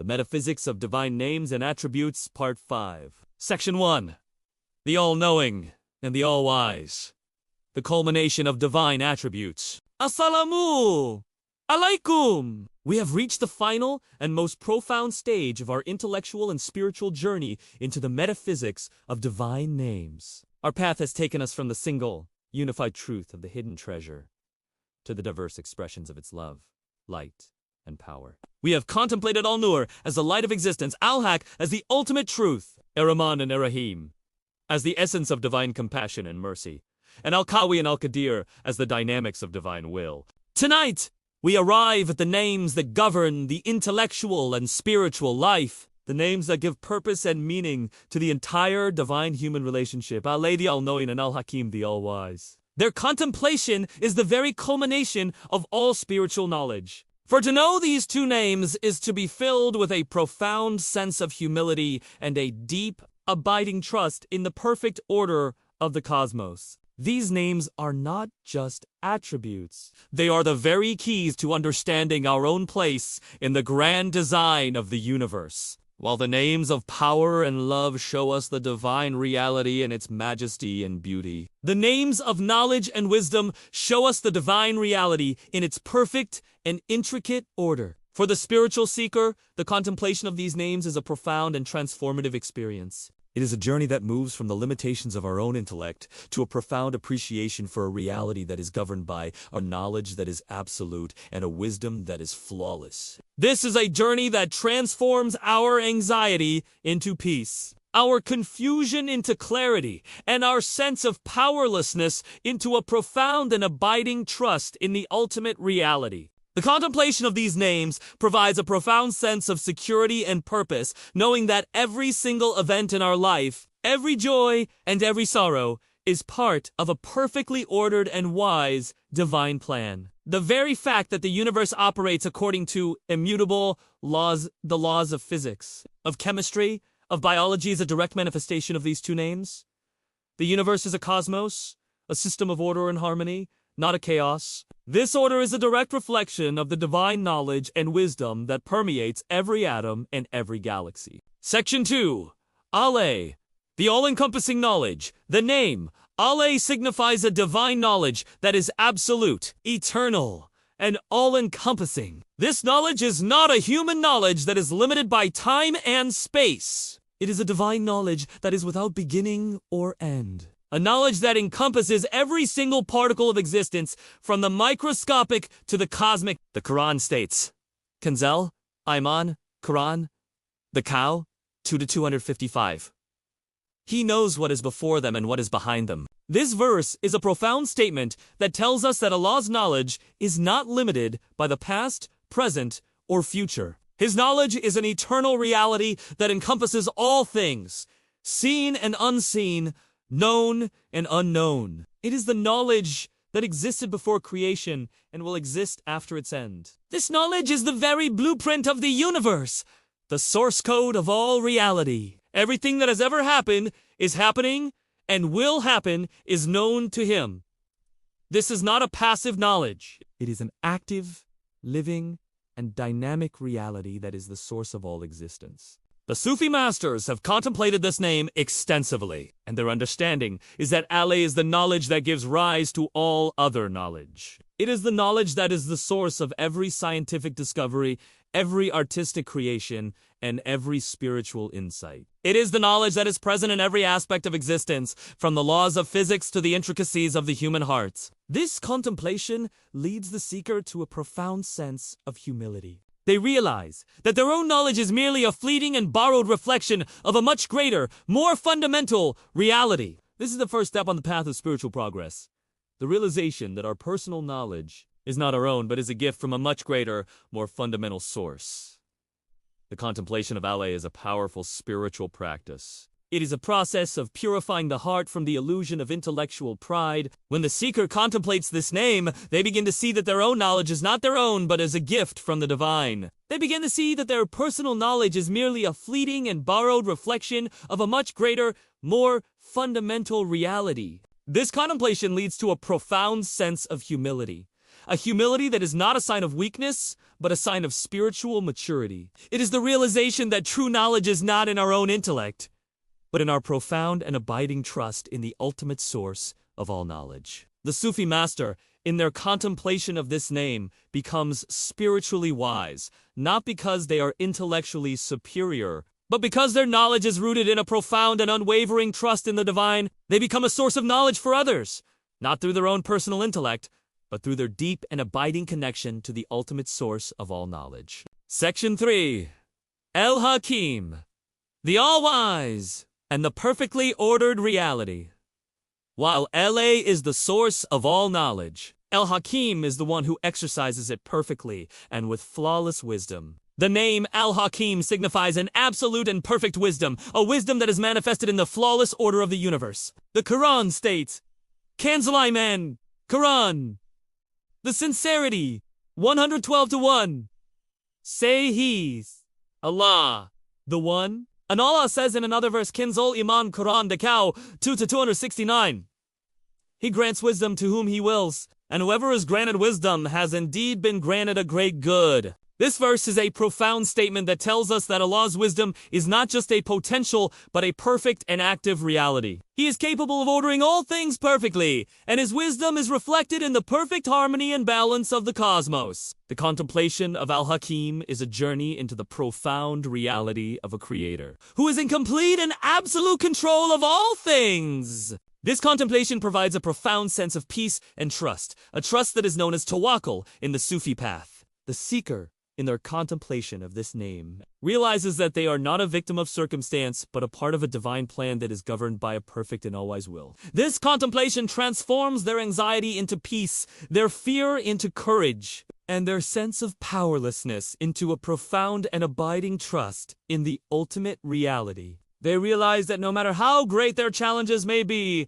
The Metaphysics of Divine Names and Attributes, Part 5. Section 1. The All-Knowing and the All-Wise. The culmination of divine attributes. Assalamu alaikum! We have reached the final and most profound stage of our intellectual and spiritual journey into the metaphysics of divine names. Our path has taken us from the single, unified truth of the hidden treasure to the diverse expressions of its love, light, and power. We have contemplated Al-Nur as the light of existence, Al-Haq as the ultimate truth, Ar-Rahman and Ar-Raheem as the essence of divine compassion and mercy, and Al-Qawi and Al-Qadir as the dynamics of divine will. Tonight, we arrive at the names that govern the intellectual and spiritual life, the names that give purpose and meaning to the entire divine human relationship, Allah the All-Knowing and Al-Hakeem the All-Wise. Their contemplation is the very culmination of all spiritual knowledge. For to know these two names is to be filled with a profound sense of humility and a deep, abiding trust in the perfect order of the cosmos. These names are not just attributes. They are the very keys to understanding our own place in the grand design of the universe. While the names of power and love show us the divine reality and its majesty and beauty, the names of knowledge and wisdom show us the divine reality in its perfect and intricate order. For the spiritual seeker, the contemplation of these names is a profound and transformative experience. It is a journey that moves from the limitations of our own intellect to a profound appreciation for a reality that is governed by a knowledge that is absolute and a wisdom that is flawless. This is a journey that transforms our anxiety into peace, our confusion into clarity, and our sense of powerlessness into a profound and abiding trust in the ultimate reality. The contemplation of these names provides a profound sense of security and purpose, knowing that every single event in our life, every joy and every sorrow, is part of a perfectly ordered and wise divine plan. The very fact that the universe operates according to immutable laws, the laws of physics, of chemistry, of biology, is a direct manifestation of these two names. The universe is a cosmos, a system of order and harmony, not a chaos. This order is a direct reflection of the divine knowledge and wisdom that permeates every atom and every galaxy. Section 2. Allah, the all-encompassing knowledge. The name Allah signifies a divine knowledge that is absolute, eternal, and all-encompassing. This knowledge is not a human knowledge that is limited by time and space. It is a divine knowledge that is without beginning or end. A knowledge that encompasses every single particle of existence, from the microscopic to the cosmic. The Quran states, Kanzel, Iman, Quran, the cow, 2-255. He knows what is before them and what is behind them. This verse is a profound statement that tells us that Allah's knowledge is not limited by the past, present, or future. His knowledge is an eternal reality that encompasses all things, seen and unseen, known and unknown. It is the knowledge that existed before creation and will exist after its end. This knowledge is the very blueprint of the universe, the source code of all reality. Everything that has ever happened, is happening, and will happen is known to him. This is not a passive knowledge. It is an active, living, and dynamic reality that is the source of all existence. The Sufi masters have contemplated this name extensively, and their understanding is that Allah is the knowledge that gives rise to all other knowledge. It is the knowledge that is the source of every scientific discovery, every artistic creation, and every spiritual insight. It is the knowledge that is present in every aspect of existence, from the laws of physics to the intricacies of the human heart. This contemplation leads the seeker to a profound sense of humility. They realize that their own knowledge is merely a fleeting and borrowed reflection of a much greater, more fundamental reality. This is the first step on the path of spiritual progress. The realization that our personal knowledge is not our own, but is a gift from a much greater, more fundamental source. The contemplation of Allah is a powerful spiritual practice. It is a process of purifying the heart from the illusion of intellectual pride. When the seeker contemplates this name, they begin to see that their own knowledge is not their own, but is a gift from the divine. They begin to see that their personal knowledge is merely a fleeting and borrowed reflection of a much greater, more fundamental reality. This contemplation leads to a profound sense of humility. A humility that is not a sign of weakness, but a sign of spiritual maturity. It is the realization that true knowledge is not in our own intellect, but in our profound and abiding trust in the ultimate source of all knowledge. The Sufi master, in their contemplation of this name, becomes spiritually wise, not because they are intellectually superior, but because their knowledge is rooted in a profound and unwavering trust in the divine. They become a source of knowledge for others, not through their own personal intellect, but through their deep and abiding connection to the ultimate source of all knowledge. Section 3. Al-Hakeem, the all-wise and the perfectly ordered reality. While Allah is the source of all knowledge, Al-Hakeem is the one who exercises it perfectly and with flawless wisdom. The name Al-Hakeem signifies an absolute and perfect wisdom, a wisdom that is manifested in the flawless order of the universe. The Quran states, Kanzul-Iman, Quran, the sincerity, 112-1. Say He's Allah, the One. And Allah says in another verse, Kanzul-Iman, Quran, Dakao, 2-269. He grants wisdom to whom He wills, and whoever is granted wisdom has indeed been granted a great good. This verse is a profound statement that tells us that Allah's wisdom is not just a potential, but a perfect and active reality. He is capable of ordering all things perfectly, and His wisdom is reflected in the perfect harmony and balance of the cosmos. The contemplation of Al-Hakeem is a journey into the profound reality of a creator, who is in complete and absolute control of all things. This contemplation provides a profound sense of peace and trust, a trust that is known as tawakkul in the Sufi path. The seeker, in their contemplation of this name, realizes that they are not a victim of circumstance, but a part of a divine plan that is governed by a perfect and all-wise will. This contemplation transforms their anxiety into peace, their fear into courage, and their sense of powerlessness into a profound and abiding trust in the ultimate reality. They realize that no matter how great their challenges may be,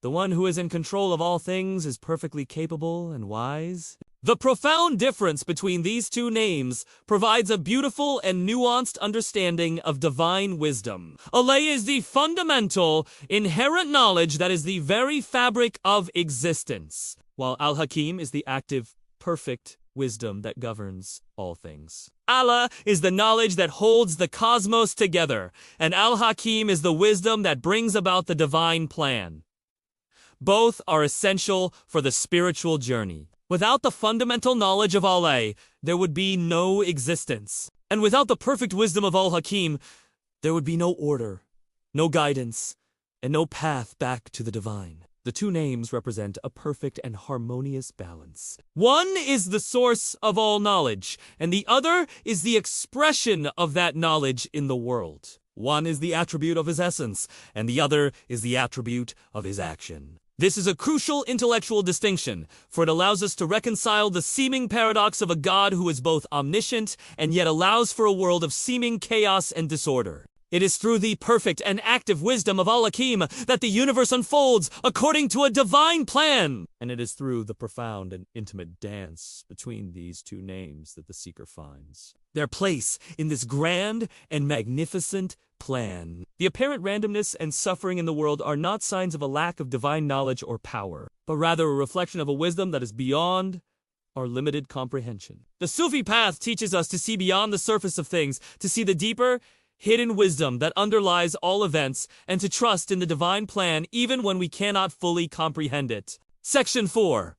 the one who is in control of all things is perfectly capable and wise. The profound difference between these two names provides a beautiful and nuanced understanding of divine wisdom. Allah is the fundamental, inherent knowledge that is the very fabric of existence, while Al-Hakeem is the active, perfect wisdom that governs all things. Allah is the knowledge that holds the cosmos together, and Al-Hakeem is the wisdom that brings about the divine plan. Both are essential for the spiritual journey. Without the fundamental knowledge of Allah, there would be no existence. And without the perfect wisdom of Al-Hakeem, there would be no order, no guidance, and no path back to the divine. The two names represent a perfect and harmonious balance. One is the source of all knowledge, and the other is the expression of that knowledge in the world. One is the attribute of His essence, and the other is the attribute of His action. This is a crucial intellectual distinction, for it allows us to reconcile the seeming paradox of a God who is both omniscient and yet allows for a world of seeming chaos and disorder. It is through the perfect and active wisdom of Al-Hakeem that the universe unfolds according to a divine plan. And it is through the profound and intimate dance between these two names that the seeker finds their place in this grand and magnificent plan. The apparent randomness and suffering in the world are not signs of a lack of divine knowledge or power, but rather a reflection of a wisdom that is beyond our limited comprehension. The Sufi path teaches us to see beyond the surface of things, to see the deeper, hidden wisdom that underlies all events, and to trust in the divine plan even when we cannot fully comprehend it. Section 4.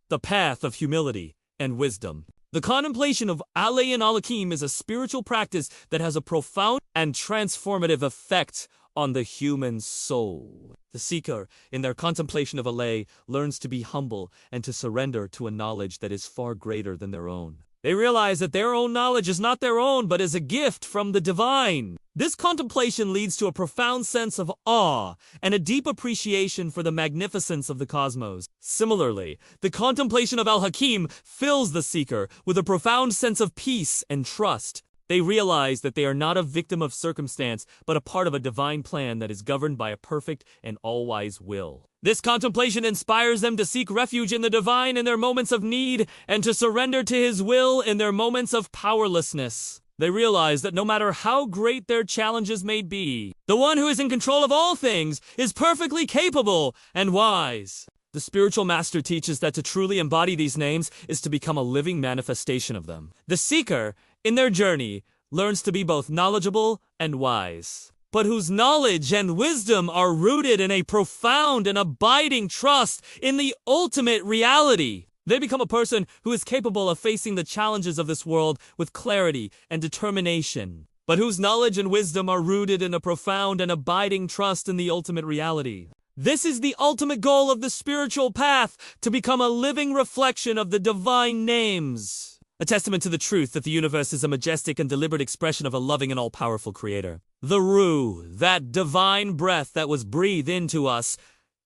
The Path of Humility and Wisdom. The contemplation of Allah and Al-Hakeem is a spiritual practice that has a profound and transformative effect on the human soul. The seeker, in their contemplation of Allah, learns to be humble and to surrender to a knowledge that is far greater than their own. They realize that their own knowledge is not their own, but is a gift from the divine. This contemplation leads to a profound sense of awe and a deep appreciation for the magnificence of the cosmos. Similarly, the contemplation of Al-Hakeem fills the seeker with a profound sense of peace and trust. They realize that they are not a victim of circumstance, but a part of a divine plan that is governed by a perfect and all-wise will. This contemplation inspires them to seek refuge in the divine in their moments of need and to surrender to His will in their moments of powerlessness. They realize that no matter how great their challenges may be, the one who is in control of all things is perfectly capable and wise. The spiritual master teaches that to truly embody these names is to become a living manifestation of them. The seeker, in their journey, learns to be both knowledgeable and wise, but whose knowledge and wisdom are rooted in a profound and abiding trust in the ultimate reality. They become a person who is capable of facing the challenges of this world with clarity and determination, but whose knowledge and wisdom are rooted in a profound and abiding trust in the ultimate reality. This is the ultimate goal of the spiritual path, to become a living reflection of the divine names. A testament to the truth that the universe is a majestic and deliberate expression of a loving and all-powerful creator. The Ruh, that divine breath that was breathed into us,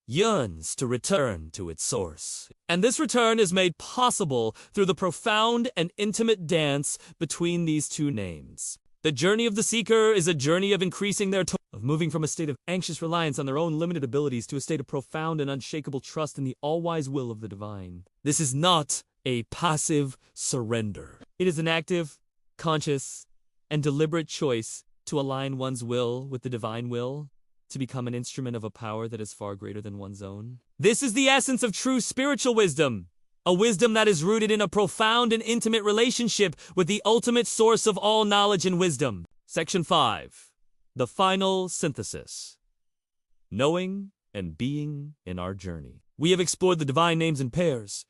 yearns to return to its source. And this return is made possible through the profound and intimate dance between these two names. The journey of the seeker is a journey of increasing their of moving from a state of anxious reliance on their own limited abilities to a state of profound and unshakable trust in the all-wise will of the divine. This is not a passive surrender. It is an active, conscious, and deliberate choice to align one's will with the divine will, to become an instrument of a power that is far greater than one's own. This is the essence of true spiritual wisdom, a wisdom that is rooted in a profound and intimate relationship with the ultimate source of all knowledge and wisdom. Section 5. The final synthesis. Knowing and being in our journey. We have explored the divine names in pairs,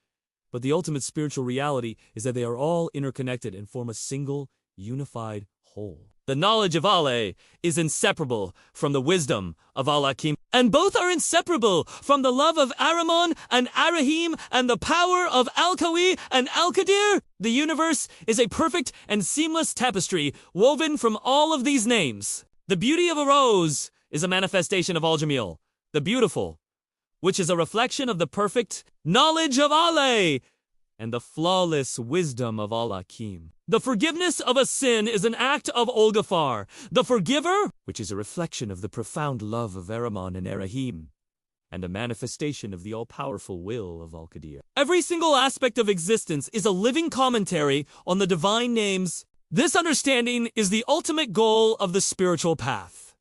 but the ultimate spiritual reality is that they are all interconnected and form a single, unified whole. The knowledge of Allah is inseparable from the wisdom of Al-Hakeem, and both are inseparable from the love of Ar-Rahman and Ar-Raheem and the power of Al-Qawi and Al-Qadir. The universe is a perfect and seamless tapestry woven from all of these names. The beauty of a rose is a manifestation of Al-Jamil, the beautiful, which is a reflection of the perfect knowledge of Allah and the flawless wisdom of Al-Hakeem. The forgiveness of a sin is an act of Ol-Ghafar, the forgiver, which is a reflection of the profound love of Ar-Rahman and Ar-Raheem, and a manifestation of the all-powerful will of Al-Qadir. Every single aspect of existence is a living commentary on the divine names. This understanding is the ultimate goal of the spiritual path.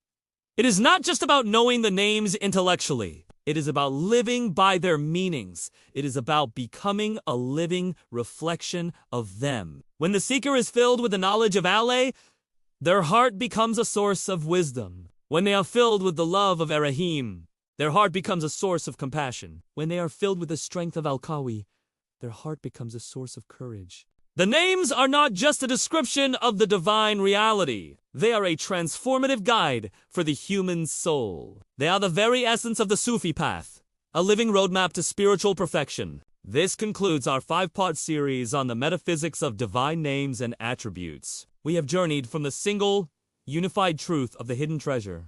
It is not just about knowing the names intellectually. It is about living by their meanings. It is about becoming a living reflection of them. When the seeker is filled with the knowledge of Allah, their heart becomes a source of wisdom. When they are filled with the love of Ar-Raheem, their heart becomes a source of compassion. When they are filled with the strength of Al-Qawi, their heart becomes a source of courage. The names are not just a description of the divine reality. They are a transformative guide for the human soul. They are the very essence of the Sufi path, a living roadmap to spiritual perfection. This concludes our 5-part series on the metaphysics of divine names and attributes. We have journeyed from the single, unified truth of the hidden treasure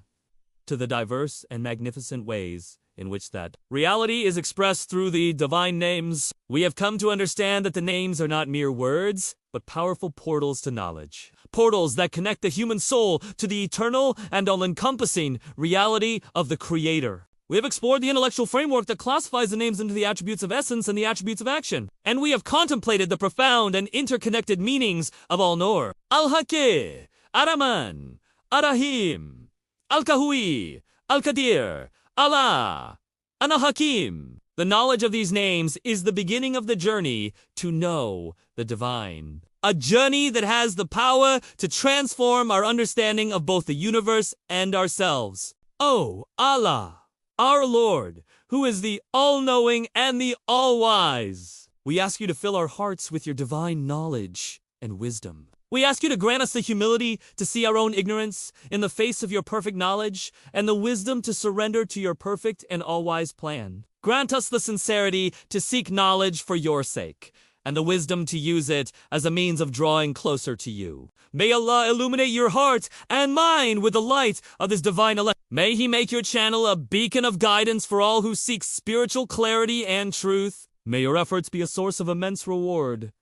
to the diverse and magnificent ways in which that reality is expressed through the divine names. We have come to understand that the names are not mere words, but powerful portals to knowledge. Portals that connect the human soul to the eternal and all-encompassing reality of the Creator. We have explored the intellectual framework that classifies the names into the attributes of essence and the attributes of action. And we have contemplated the profound and interconnected meanings of Al-Nur, Al-Hakeem, Ar-Rahman, Ar-Raheem, Al-Qawi, Al-Qadir, Allah, and Al-Hakeem. The knowledge of these names is the beginning of the journey to know the divine. A journey that has the power to transform our understanding of both the universe and ourselves. Oh, Allah, our Lord, who is the all-knowing and the all-wise, we ask you to fill our hearts with your divine knowledge and wisdom. We ask you to grant us the humility to see our own ignorance in the face of your perfect knowledge and the wisdom to surrender to your perfect and all-wise plan. Grant us the sincerity to seek knowledge for your sake and the wisdom to use it as a means of drawing closer to you. May Allah illuminate your heart and mind with the light of this divine elect. May He make your channel a beacon of guidance for all who seek spiritual clarity and truth. May your efforts be a source of immense reward,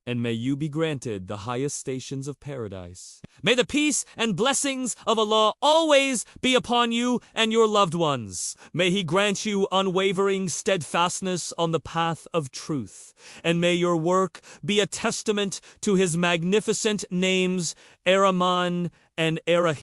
and may you be granted the highest stations of paradise. May the peace and blessings of Allah always be upon you and your loved ones. May He grant you unwavering steadfastness on the path of truth. And may your work be a testament to His magnificent names, Ar-Rahman and Ar-Raheem.